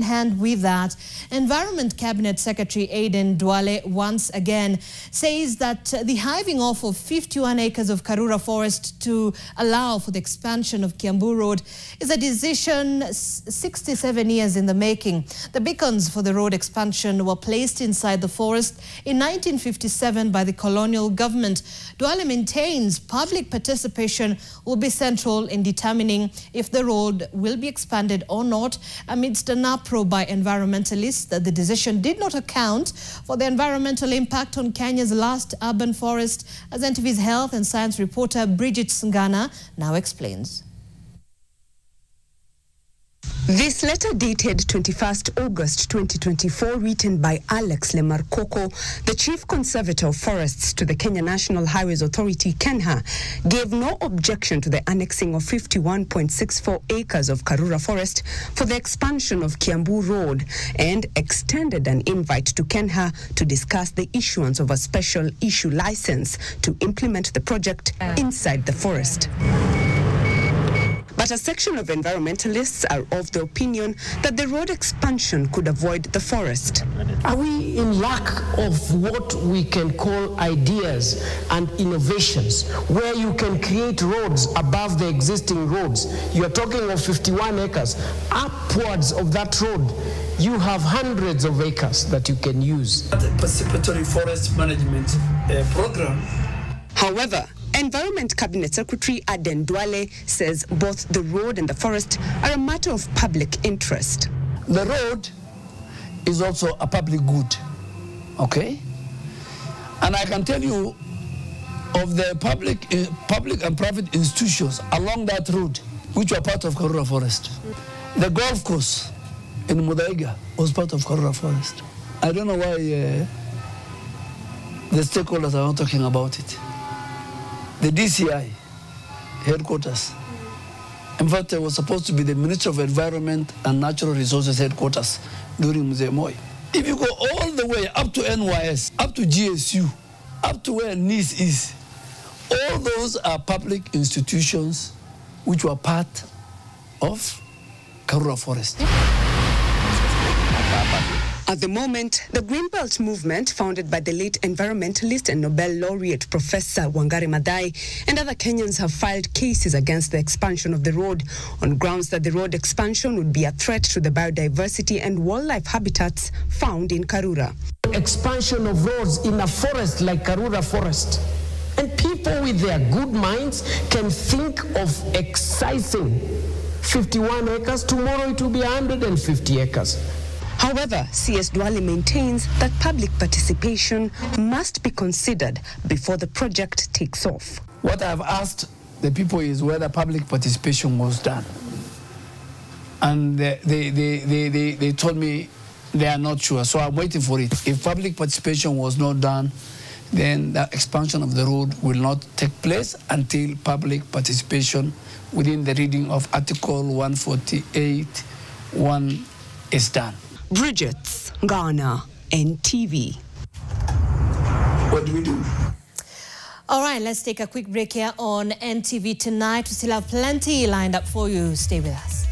Hand with that, Environment Cabinet Secretary Aden Duale once again says that the hiving off of 51 acres of Karura forest to allow for the expansion of Kiambu Road is a decision 67 years in the making. The beacons for the road expansion were placed inside the forest in 1957 by the colonial government. Duale maintains public participation will be central in determining if the road will be expanded or not amidst an uproar by environmentalists that the decision did not account for the environmental impact on Kenya's last urban forest, as NTV's health and science reporter Bridget Sngana now explains. This letter dated 21st August 2024, written by Alex Lemarkoko, the Chief Conservator of Forests to the Kenya National Highways Authority, KENHA, gave no objection to the annexing of 51.64 acres of Karura forest for the expansion of Kiambu Road and extended an invite to KENHA to discuss the issuance of a special issue license to implement the project inside the forest. But a section of environmentalists are of the opinion that the road expansion could avoid the forest. Are we in lack of what we can call ideas and innovations, where you can create roads above the existing roads? You're talking of 51 acres. Upwards of that road, you have hundreds of acres that you can use. The participatory forest management program. However, Environment Cabinet Secretary Aden Duale says both the road and the forest are a matter of public interest. The road is also a public good, okay? And I can tell you of the public and private institutions along that road, which were part of Karura Forest. The golf course in Mudaiga was part of Karura Forest. I don't know why the stakeholders are not talking about it. The DCI headquarters. In fact, it was supposed to be the Ministry of Environment and Natural Resources headquarters during Mzee Moi. If you go all the way up to NYS, up to GSU, up to where NIS is, all those are public institutions which were part of Karura Forest. At the moment, the Greenbelt movement, founded by the late environmentalist and Nobel laureate Professor Wangari Maathai, and other Kenyans have filed cases against the expansion of the road on grounds that the road expansion would be a threat to the biodiversity and wildlife habitats found in Karura. Expansion of roads in a forest like Karura Forest. And people with their good minds can think of excising 51 acres. Tomorrow it will be 150 acres. However, CS Duale maintains that public participation must be considered before the project takes off. What I've asked the people is whether public participation was done. And they told me they are not sure, so I'm waiting for it. If public participation was not done, then the expansion of the road will not take place until public participation within the reading of Article 148(1) is done. Bridget Sngana, NTV. What do we do? All right, let's take a quick break here on NTV tonight. We still have plenty lined up for you. Stay with us.